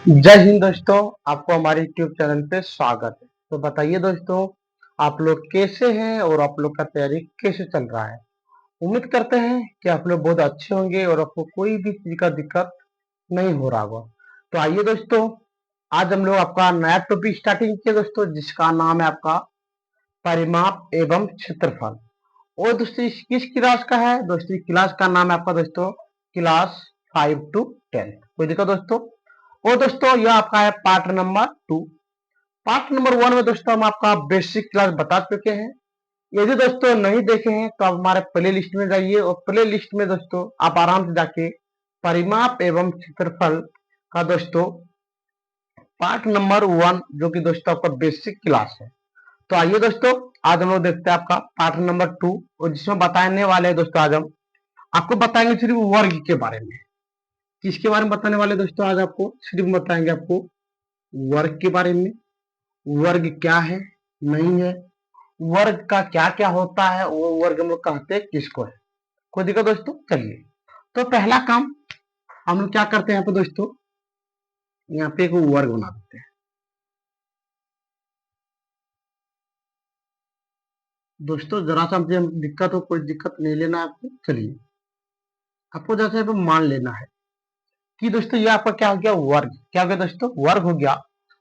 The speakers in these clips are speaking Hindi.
जय हिंद दोस्तों। आपको हमारे YouTube चैनल पे स्वागत है। तो बताइए दोस्तों, आप लोग कैसे हैं और आप लोग का तैयारी कैसे चल रहा है। उम्मीद करते हैं कि आप लोग बहुत अच्छे होंगे और आपको कोई भी चीज का दिक्कत नहीं हो रहा होगा। तो आइए दोस्तों, आज हम लोग आपका नया टॉपिक स्टार्टिंग किया दोस्तों, जिसका नाम है आपका परिमाप एवं क्षेत्रफल। और दोस्तों किस क्लास का है दोस्तों? क्लास का नाम है आपका दोस्तों क्लास 5 to 10। कोई दिक्कत दोस्तों? और दोस्तों यह आपका है पार्ट नंबर 2। पार्ट नंबर 1 में दोस्तों हम आपका बेसिक क्लास बता चुके हैं। यदि दोस्तों नहीं देखे हैं तो आप हमारे प्ले लिस्ट में जाइए और प्ले लिस्ट में दोस्तों आप आराम से जाके परिमाप एवं क्षेत्रफल का दोस्तों पार्ट नंबर 1 जो कि दोस्तों आपका बेसिक क्लास है। तो आइए दोस्तों, आज हम लोग देखते हैं आपका पार्ट नंबर 2, और जिसमें बताने वाले हैं दोस्तों आज हम आपको बताएंगे सिर्फ वर्ग के बारे में। किसके बारे में बताने वाले दोस्तों? आज आपको सिर्फ बताएंगे आपको वर्ग के बारे में। वर्ग क्या है, नहीं है, वर्ग का क्या क्या होता है, वो वर्ग हम लोग कहते हैं किसको है। कोई दिक्कत दोस्तों? चलिए, तो पहला काम हम लोग क्या करते हैं यहाँ पे दोस्तों, यहाँ पे एक वर्ग बना देते हैं। दोस्तों जरा सा हमसे दिक्कत हो, कोई दिक्कत नहीं लेना है आपको। चलिए, आपको जैसे यहाँ पे मान लेना है कि दोस्तों ये आपका क्या हो गया, वर्ग। क्या हो गया दोस्तों? वर्ग हो गया।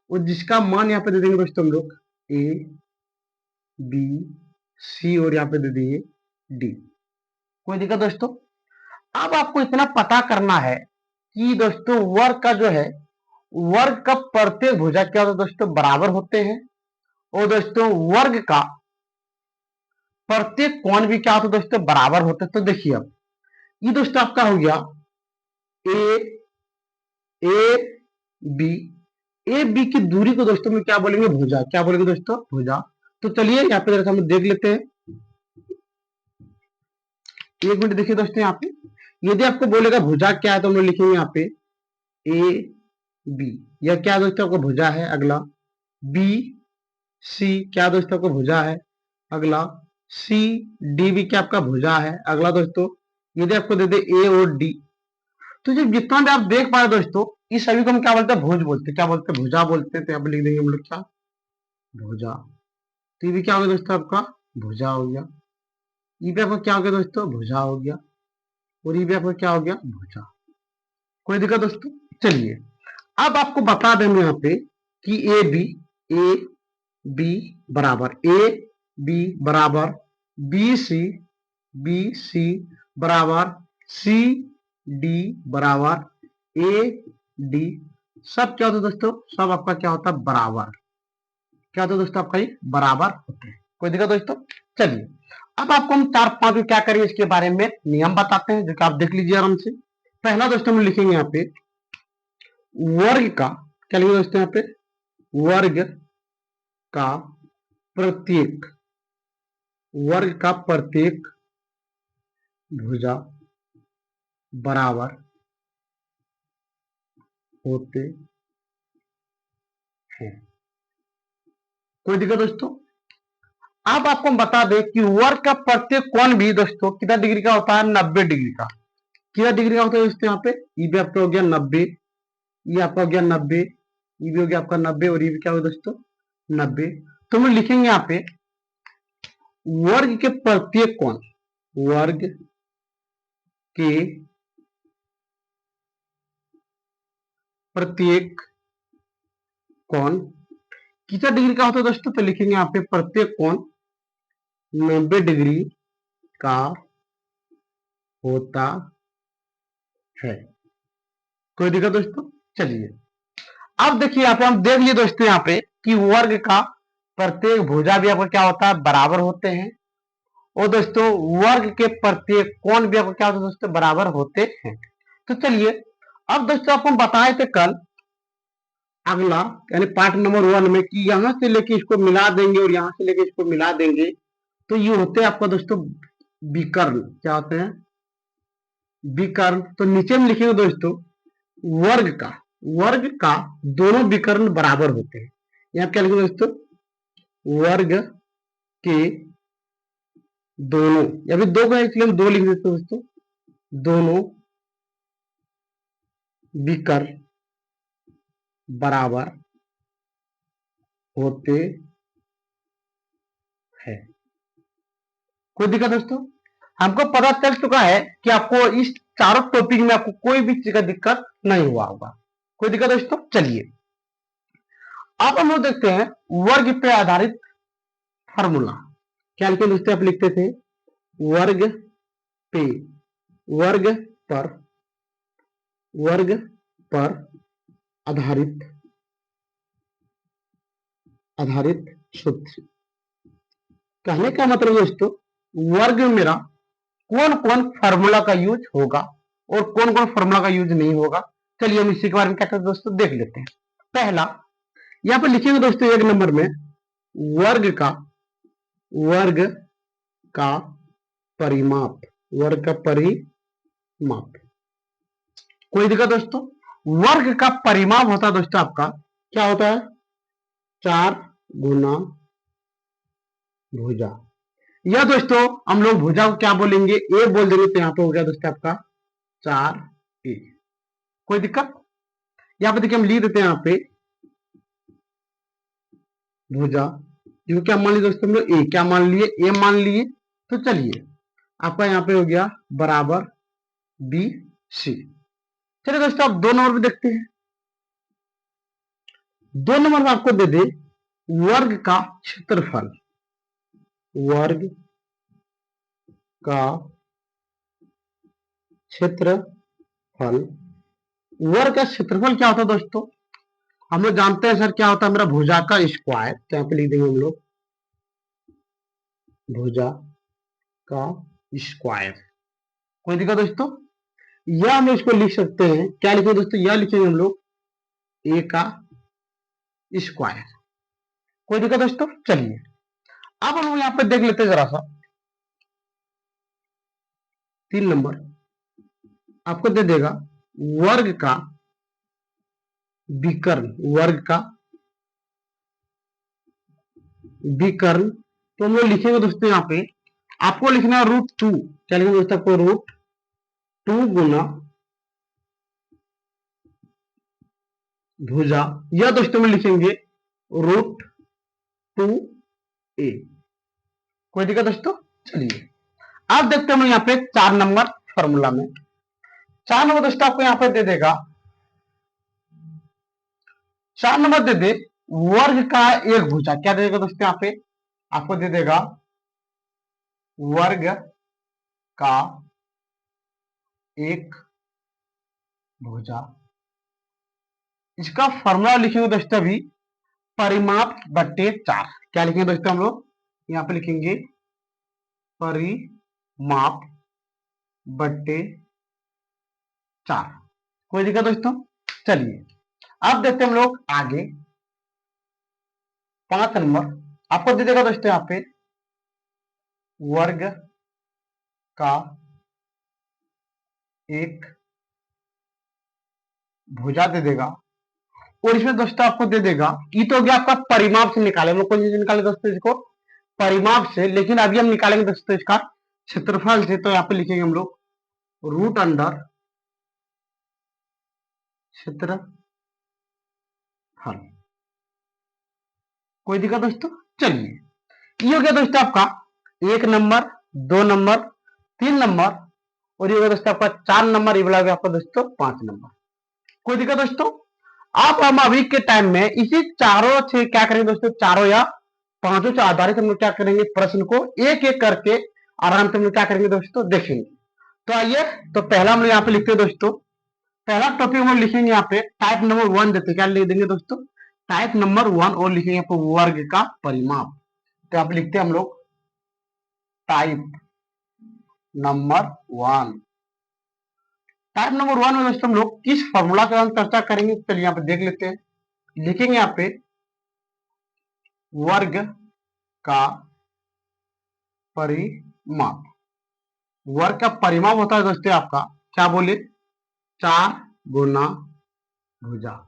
और जिसका मान यहाँ पे दे देंगे दोस्तों हम लोग ए बी सी, और यहाँ पे दे दिए डी। कोई दिक्कत दोस्तों? अब आपको इतना पता करना है कि दोस्तों वर्ग का जो है, वर्ग का प्रत्येक भुजा क्या होता है दोस्तों, बराबर होते हैं। और दोस्तों वर्ग का प्रत्येक कोण भी क्या होता है दोस्तों, बराबर होते हैं। तो देखिए अब ये दोस्तों आपका हो गया ए ए बी। ए बी की दूरी को दोस्तों में क्या बोलेंगे, भुजा। क्या बोलेंगे दोस्तों? भुजा। तो चलिए यहाँ पे जरा हम देख लेते हैं। एक मिनट देखिए दोस्तों, यहाँ पे यदि आपको बोलेगा भुजा क्या है तो हम लोग लिखेंगे यहाँ पे ए बी। यह क्या दोस्तों आपको भुजा है। अगला बी सी, क्या दोस्तों आपको भुजा है। अगला सी डी भी क्या आपका भुजा है। अगला दोस्तों यदि आपको दे दे ए और डी, तो जब जितना भी आप देख पा रहे दोस्तों, इस सभी को हम क्या बोलते हैं, भुज बोलते हैं। क्या बोलते हैं? भुजा बोलते हैं। तो यहाँ पे लिख देंगे हम लोग क्या, भुजा। तो ये भी क्या हो गया दोस्तों आपका भुजा हो गया। ये भी आपका क्या हो गया दोस्तों, भुजा हो गया। और ये भी आपका क्या हो गया, भुजा। कोई दिक्कत दोस्तों? चलिए, अब आपको बता देंगे यहाँ पे कि ए बी बराबर ए बी बराबर बी सी बराबर सी डी बराबर ए डी। सब क्या होता है दोस्तों, सब आपका क्या होता है, बराबर। क्या होता है दोस्तों आपका, ये बराबर होते हैं। कोई दिक्कत दोस्तों? चलिए, अब आपको हम 4-5 क्या करेंगे इसके बारे में नियम बताते हैं, जो कि आप देख लीजिए आराम से। पहला दोस्तों हम लिखेंगे यहाँ पे वर्ग का, क्या लिखेंगे दोस्तों यहाँ पे, वर्ग का प्रत्येक, वर्ग का प्रत्येक भुजा बराबर होते हैं। कोई दिक्कत दोस्तों? अब आपको हम बता दें कि वर्ग का प्रत्येक कोण भी दोस्तों कितना डिग्री का होता है, 90 डिग्री का। कितना डिग्री का होता है दोस्तों यहाँ पे, ये भी आपका हो गया 90, ये आपका हो गया 90, ये भी हो गया आपका 90, और ये भी क्या होगा दोस्तों, 90। तो हम लिखेंगे यहाँ पे वर्ग के प्रत्येक कोण, वर्ग के प्रत्येक कोण कितना डिग्री का होता है दोस्तों, तो लिखेंगे यहाँ पे प्रत्येक कोण 90 डिग्री का होता है। कोई दिक्कत दोस्तों? चलिए, अब देखिए यहाँ पे हम देख लिए दोस्तों यहाँ पे कि वर्ग का प्रत्येक भुजा भी आपका क्या होता है, बराबर होते हैं। और दोस्तों वर्ग के प्रत्येक कोण भी आपको क्या होता है दोस्तों, बराबर होते हैं। तो चलिए, अब दोस्तों आपको हम बताए थे कल अगला, यानी पार्ट नंबर 1 में, कि यहां से लेके इसको मिला देंगे और यहां से लेके इसको मिला देंगे, तो ये होते हैं आपका दोस्तों विकर्ण। क्या होते हैं, विकर्ण। तो नीचे में लिखेंगे दोस्तों वर्ग का, वर्ग का दोनों विकर्ण बराबर होते हैं। यहाँ क्या लिखेंगे दोस्तों, वर्ग के दोनों, या फिर दो का इसलिए हम दो लिख देते हैं दोस्तों, दोनों विकर्ण बराबर होते हैं। कोई दिक्कत दोस्तों? हमको पता चल चुका है कि आपको इस चारों टॉपिक में आपको कोई भी चीज का दिक्कत नहीं हुआ होगा। कोई दिक्कत दोस्तों? चलिए अब हम लोग देखते हैं वर्ग पे आधारित फार्मूला। क्या लिखे दोस्तों? आप लिखते थे वर्ग पे, वर्ग पर, वर्ग पर आधारित, आधारित सूत्र। कहने का मतलब दोस्तों वर्ग में मेरा कौन कौन फार्मूला का यूज होगा और कौन कौन फार्मूला का यूज नहीं होगा। चलिए हम इसी के बारे में क्या करते हैं दोस्तों, देख लेते हैं। पहला यहां पर लिखेंगे दोस्तों एक नंबर में वर्ग का, वर्ग का परिमाप, वर्ग का परिमाप। कोई दिक्कत दोस्तों? वर्ग का परिमाप होता है दोस्तों आपका क्या होता है? 4 गुना भुजा। या दोस्तों हम लोग भुजा को क्या बोलेंगे? ए बोल देंगे तो यहाँ पे हो गया दोस्तों आपका 4 ए। कोई दिक्कत? यहाँ पे देखिए हम लिख देते हैं यहाँ पे भुजा, जो क्या मान लिए दोस्तों हम लोग? ए। क्या मान लिए? ए मान लिए। तो चलिए आपका यहाँ पे हो गया बराबर बी सी। चलिए दोस्तों आप 2 नंबर पे देखते हैं। 2 नंबर में आपको दे दे वर्ग का क्षेत्रफल, वर्ग का क्षेत्रफल। वर्ग का क्षेत्रफल क्या होता है दोस्तों? हम लोग जानते हैं सर क्या होता है मेरा? भुजा का स्क्वायर। तो यहाँ पे लिख देंगे हम लोग भुजा का स्क्वायर। कोई दिक्कत दोस्तों? या हम इसको लिख सकते हैं, क्या लिखेंगे दोस्तों? यह लिखेंगे हम लोग ए का स्क्वायर। कोई दिक्कत दोस्तों? चलिए अब हम लोग यहाँ पे देख लेते हैं जरा सा। 3 नंबर आपको दे देगा वर्ग का विकर्ण, वर्ग का विकर्ण। तो हम लोग लिखेंगे दोस्तों यहाँ पे आपको लिखना है √2। क्या लिखेंगे दोस्तों? आपको √2 गुना भुजा, या दोस्तों में लिखेंगे √2a। कोई दिक्कत दोस्तों? चलिए अब देखते हैं हम यहाँ पे 4 नंबर फॉर्मूला में। 4 नंबर दोस्तों आपको यहाँ पे दे देगा, 4 नंबर दे दे वर्ग का एक भुजा। क्या दे देगा दोस्तों? यहाँ पे आपको दे देगा वर्ग का एक भुजा। इसका फॉर्मूला लिखेंगे दोस्तों अभी परिमाप बट्टे 4। क्या लिखेंगे दोस्तों हम लोग? यहाँ पे लिखेंगे परिमाप बट्टे 4। कोई दिक्कत दोस्तों? चलिए अब देखते हैं हम लोग आगे। 5 नंबर आपको दे देगा दोस्तों यहाँ पे वर्ग का एक भुजा दे देगा, और इसमें दोस्तों आपको दे देगा, ये तो हो गया आपका परिमाप से निकाले। हम लोग कौन चीज निकाले दोस्तों? इसको परिमाप से, लेकिन अभी हम निकालेंगे दोस्तों इसका क्षेत्रफल से। तो यहाँ पे लिखेंगे हम लोग रूट अंडर क्षेत्रफल। कोई दिक्कत दोस्तों? चलिए ये हो गया दोस्तों आपका 1 नंबर, 2 नंबर, 3 नंबर, और ये हो गया दोस्तों आपका 4 नंबर। ये वाला हो गया आपका दोस्तों 5 नंबर। कोई दिक्कत दोस्तों? अब हम अभी के टाइम में इसी चारों से क्या करेंगे दोस्तों? चारों या पांचों से आधारित हम लोग क्या करेंगे? प्रश्न को एक एक करके आराम से हम लोग क्या करेंगे दोस्तों? देखेंगे। तो आइए, तो पहला हम लोग यहाँ पे लिखते हैं दोस्तों, पहला टॉपिक हम लोग लिखेंगे यहाँ पे टाइप नंबर 1 देते। क्या लिख देंगे दोस्तों? टाइप नंबर 1, और लिखेंगे यहाँ पे वर्ग का परिमाप। तो यहाँ पे लिखते हैं हम लोग टाइप नंबर 1। टाइप नंबर 1 में दोस्तों हम लोग किस फॉर्मूला के बारे में चर्चा करेंगे? चलिए यहाँ पे देख लेते हैं। लिखेंगे यहाँ पे वर्ग का परिमाप। वर्ग का परिमाप होता है दोस्तों आपका क्या बोले? 4 गुना भुजा।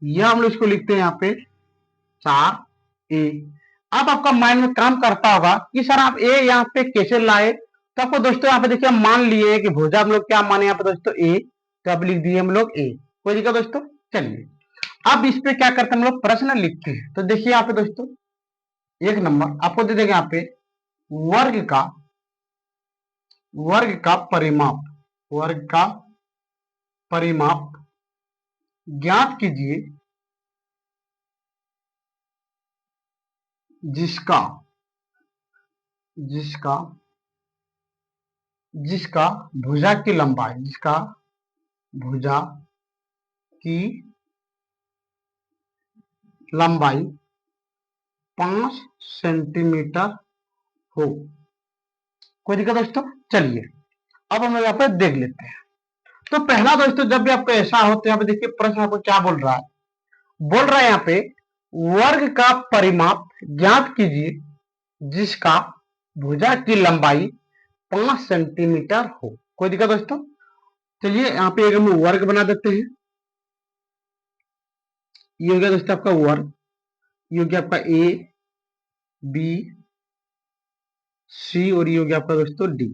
यह हम लोग इसको लिखते हैं यहाँ पे 4a। अब आपका माइंड में काम करता होगा कि सर आप ए यहाँ पे कैसे लाए? तो आपको दोस्तों यहाँ पे देखिए हम मान लिए कि भुजा हम लोग क्या माने यहाँ पे दोस्तों? ए। तो आप लिख दिए हम लोग ए। कोई दिक्कत दोस्तों? चलिए अब इस पे क्या करते हैं हम लोग, प्रश्न लिखते हैं। तो देखिए यहाँ पे दोस्तों, एक नंबर आपको दे देंगे यहाँ पे, वर्ग का परिमाप, वर्ग का परिमाप ज्ञात कीजिए जिसका जिसका जिसका भुजा की लंबाई, जिसका भुजा की लंबाई 5 सेंटीमीटर हो। कोई दिक्कत दोस्तों? चलिए अब हम यहाँ पे देख लेते हैं। तो पहला दोस्तों, जब भी आपको ऐसा हो तो यहाँ पे देखिए प्रश्न आपको क्या बोल रहा है, बोल रहा है यहाँ पे वर्ग का परिमाप ज्ञात कीजिए जिसका भुजा की लंबाई 5 सेंटीमीटर हो। कोई दिक्कत दोस्तों? चलिए यहाँ पे एक हम वर्ग बना देते हैं। ये हो गया दोस्तों आपका वर्ग, ये हो गया आपका ए बी सी, और ये हो गया आपका दोस्तों डी।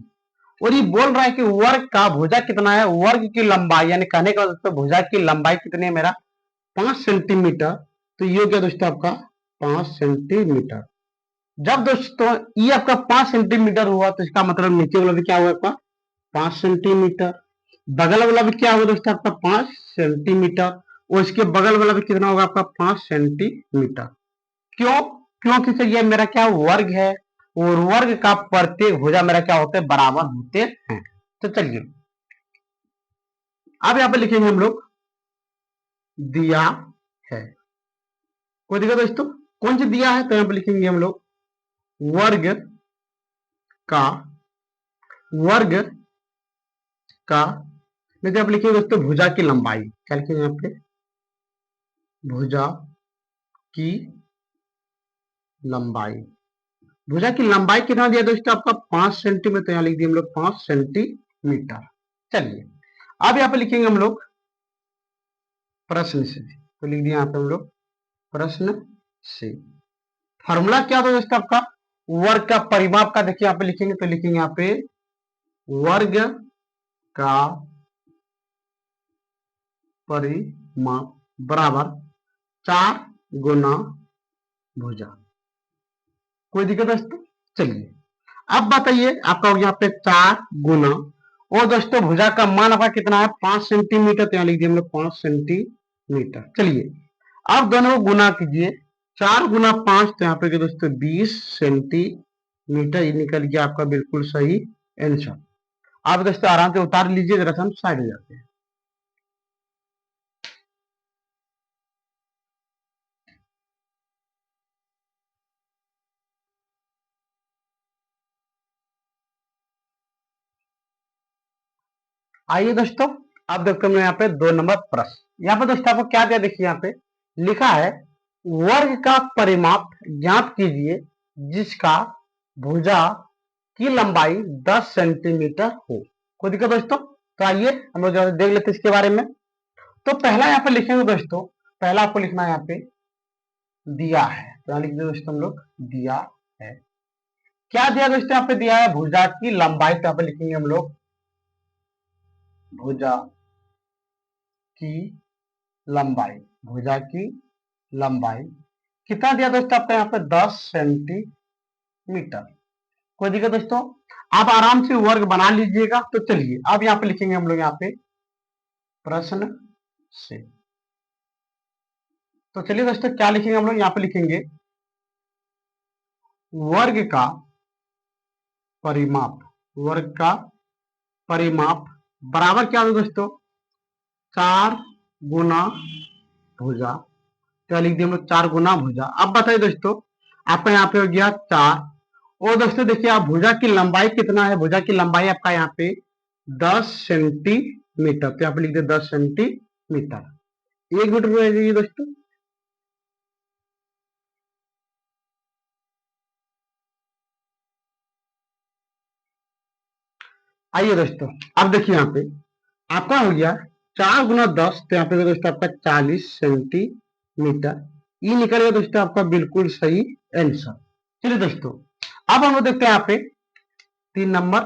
और ये बोल रहा है कि वर्ग का भुजा कितना है, वर्ग की लंबाई, यानी कहने का दोस्तों भुजा की लंबाई कितनी है मेरा, 5 सेंटीमीटर। तो ये हो गया दोस्तों आपका 5 सेंटीमीटर। जब दोस्तों ये आपका 5 सेंटीमीटर हुआ तो इसका मतलब नीचे वाला भी क्या हुआ आपका 5 सेंटीमीटर, बगल वाला भी क्या होगा दोस्तों आपका 5 सेंटीमीटर, और इसके बगल वाला भी कितना होगा आपका 5 सेंटीमीटर। क्यों? क्योंकि सर ये मेरा क्या वर्ग है, और वर्ग का प्रत्येक भुजा मेरा क्या होते हैं, बराबर होते हैं। तो चलिए अब यहां पर लिखेंगे हम लोग दिया है। कोई दिक्कत दोस्तों? कौन सी दिया है, तो यहां पर लिखेंगे हम लोग वर्ग का वर्ग का जैसे आप लिखिए दोस्तों भुजा की लंबाई, क्या लिखेंगे यहाँ पे, भुजा की लंबाई। भुजा की लंबाई कितना दिया दोस्तों आपका 5 सेंटीमीटर, तो यहाँ लिख दिए हम लोग 5 सेंटीमीटर। चलिए अब यहाँ पे लिखेंगे हम लोग प्रश्न से, तो लिख दिया यहाँ पे हम लोग प्रश्न से। फॉर्मूला क्या था दोस्तों आपका वर्ग का परिमाप का, देखिए यहाँ पे लिखेंगे, तो लिखेंगे यहाँ पे वर्ग का परिमाप बराबर 4 गुना भुजा। कोई दिक्कत दोस्तों? चलिए अब बताइए, आपका हो गया यहाँ पे 4 गुना, और दोस्तों भुजा का मान आपका कितना है 5 सेंटीमीटर, तो यहाँ लिख दिए हम लोग 5 सेंटीमीटर। चलिए अब दोनों को गुना कीजिए, 4 गुना 5, तो यहाँ पे दोस्तों 20 सेंटीमीटर। ये निकल गया आपका बिल्कुल सही आंसर। आप दोस्तों आराम से उतार लीजिए, जरा हम साइड हो जाते हैं। आइए दोस्तों अब देखते हैं यहाँ पे 2 नंबर प्रश्न। यहाँ पे दोस्तों आपको क्या दिया, देखिए यहाँ पे लिखा है वर्ग का परिमाप ज्ञात कीजिए जिसका भुजा की लंबाई 10 सेंटीमीटर हो। कोई दिक्कत दोस्तों? तो आइए हम लोग देख लेते हैं इसके बारे में। तो पहला यहाँ पे लिखेंगे दोस्तों, पहला आपको लिखना है यहाँ पे दिया है, तो यहाँ लिख दो दोस्तों हम लोग दिया है। क्या दिया दोस्तों? यहाँ पे दिया है भुजा की लंबाई, तो यहाँ पे लिखेंगे हम लोग भुजा की लंबाई। भुजा की लंबाई कितना दिया दोस्तों आपका यहाँ पे 10 सेंटीमीटर। कोई दिक्कत दोस्तों? आप आराम से वर्ग बना लीजिएगा। तो चलिए अब यहाँ पे लिखेंगे हम लोग यहाँ पे प्रश्न से। तो चलिए दोस्तों क्या लिखेंगे हम लोग, यहाँ पे लिखेंगे वर्ग का परिमाप, वर्ग का परिमाप बराबर क्या होगा दोस्तों 4 गुना भुजा। तो लिख दिए हम लोग 4 गुना भुजा। अब बताइए दोस्तों आपका यहाँ पे हो गया 4, और दोस्तों देखिए आप भुजा की लंबाई कितना है, भुजा की लंबाई आपका यहाँ पे 10 सेंटीमीटर, तो यहाँ पे लिख दिए 10 सेंटीमीटर। 1 मिनट रुक जाइए दोस्तों। आइए दोस्तों अब देखिए यहाँ पे आपका हो गया 4 गुना 10, तो यहाँ पे दोस्तों आपका 40 सेंटीमीटर। ये निकल गया दोस्तों आपका बिल्कुल सही आंसर। चलिए दोस्तों अब हम लोग देखते हैं यहाँ पे 3 नंबर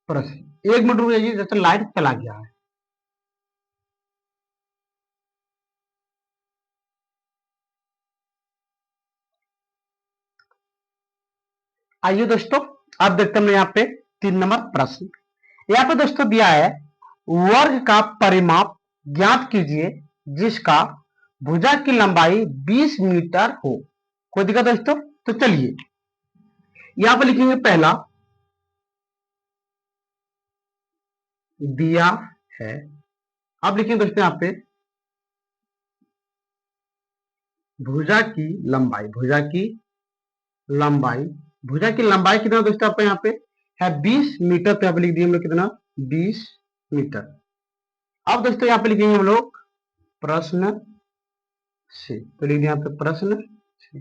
प्रश्न। 1 मिनट रुक जाइए, जैसे लाइट चला गया है। आइए दोस्तों, अब देखते हैं यहाँ पे 3 नंबर प्रश्न। यहाँ पे दोस्तों दिया है वर्ग का परिमाप ज्ञात कीजिए जिसका भुजा की लंबाई 20 मीटर हो। कोई दिक्कत दोस्तों? तो चलिए यहां पर लिखेंगे पहला दिया है। अब लिखेंगे दोस्तों यहाँ पे भुजा की लंबाई, भुजा की लंबाई कितना दोस्तों आपको यहाँ पे है 20 मीटर। तो यहाँ पे लिख दिए हम लोग कितना 20 मीटर। अब दोस्तों यहाँ पे लिखेंगे हम लोग प्रश्न से, तो लिख दिया यहाँ पे प्रश्न से।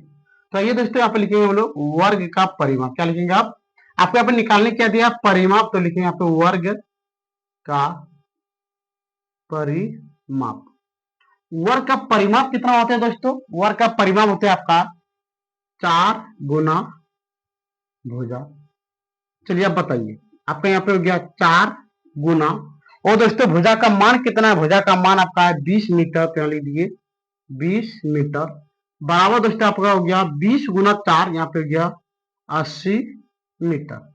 तो ये दोस्तों यहाँ पे लिखेंगे हम लोग वर्ग का परिमाप। क्या लिखेंगे आप? आपको यहाँ पे निकालने क्या दिया परिमाप, तो लिखेंगे यहाँ पे वर्ग का परिमाप। वर्ग का परिमाप कितना होता है दोस्तों? वर्ग का परिमाप होता है आपका 4 गुना भुजा। चलिए आप बताइए, आपका यहाँ पे हो गया 4 गुना, और दोस्तों भुजा का मान कितना है? भुजा का मान आपका है 20 मीटर। तो यहाँ लिख दिए 20 मीटर बराबर दोस्तों आपका हो गया 20 गुना 4, यहाँ पे हो गया 80 मीटर।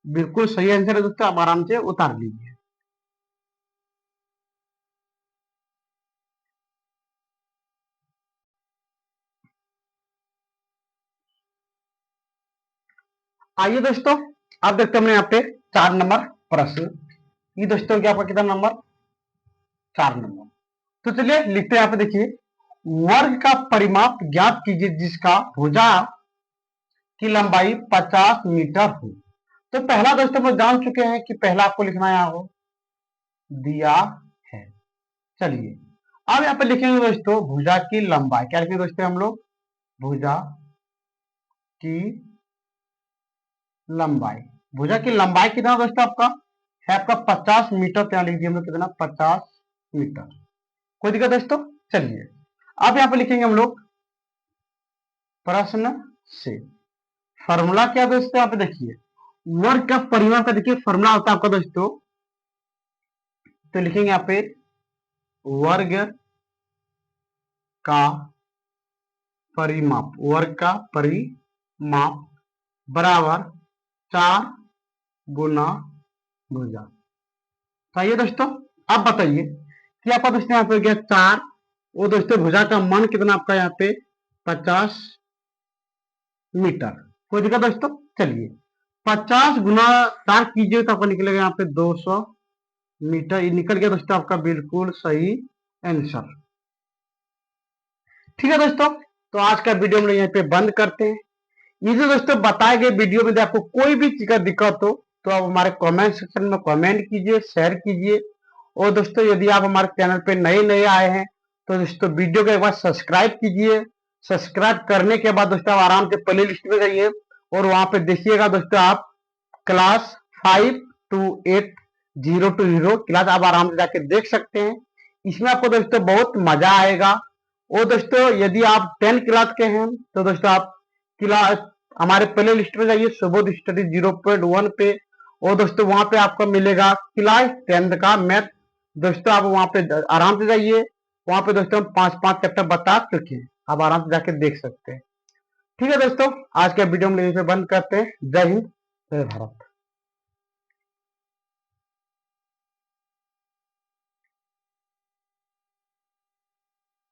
बिल्कुल सही आंसर है दोस्तों, आप आराम से उतार लीजिए। आइए दोस्तों, अब देखते हैं यहाँ पे 4 नंबर प्रश्न। ये दोस्तों क्या आपका कितना नंबर? 4 नंबर। तो चलिए लिखते हैं यहाँ पे, देखिए वर्ग का परिमाप ज्ञात कीजिए जिसका भुजा की लंबाई 50 मीटर हो। तो पहला दोस्तों हम जान चुके हैं कि पहला आपको लिखना यहाँ हो दिया है। चलिए अब यहाँ पे लिखेंगे दोस्तों भुजा की लंबाई। क्या लिखेंगे दोस्तों हम लोग? भुजा की लंबाई। भुजा की लंबाई कितना दोस्तों आपका है? आपका 50 मीटर। तो यहाँ लिख दिए हम लोग कितना 50 मीटर। कोई दिक्कत दोस्तों? चलिए अब यहाँ पे लिखेंगे हम लोग प्रश्न से। फॉर्मूला क्या दोस्तों? यहाँ पे देखिए वर्ग का परिमाप का देखिए फॉर्मूला होता है आपका दोस्तों, तो लिखेंगे यहाँ पे वर्ग का परिमाप, वर्ग का परिमाप बराबर 4 गुना भुजा। तो आइए दोस्तों अब बताइए कि आपका दोस्तों यहाँ पे हो गया 4, वो दोस्तों भुजा का मान कितना आपका यहाँ पे 50 मीटर। कोई दिक्कत दोस्तों? चलिए 50 गुना 4 कीजिए तो आपका निकलेगा यहाँ पे 200 मीटर। ये निकल गया दोस्तों आपका बिल्कुल सही आंसर। ठीक है दोस्तों, तो आज का वीडियो हम लोग यहाँ पे बंद करते हैं। ये जो दोस्तों बताए गए वीडियो में आपको कोई भी चीज का दिक्कत हो तो आप हमारे कमेंट सेक्शन में कमेंट कीजिए, शेयर कीजिए। और दोस्तों यदि आप हमारे चैनल पे नए नए आए हैं तो दोस्तों वीडियो को एक बार सब्सक्राइब कीजिए। सब्सक्राइब करने के बाद दोस्तों आप आराम से प्ले लिस्ट में जाइए और वहां पे देखिएगा दोस्तों आप क्लास 5 to 8 0 to 0 क्लास आप आराम से जाके देख सकते हैं। इसमें आपको दोस्तों बहुत मजा आएगा। और दोस्तों यदि आप 10 क्लास के हैं तो दोस्तों आप क्लास हमारे प्ले लिस्ट में जाइए सुबोध स्टडी 0.1 पे, और दोस्तों वहां पे आपको मिलेगा क्लास 10 का मैथ। दोस्तों आप वहां पे आराम से जाइए, वहां पे दोस्तों हम 5 चैप्टर बता चुके हैं, आप आराम से जाके देख सकते हैं। ठीक है दोस्तों, आज का वीडियो हम यहीं पे बंद करते हैं। जय हिंद, जय भारत।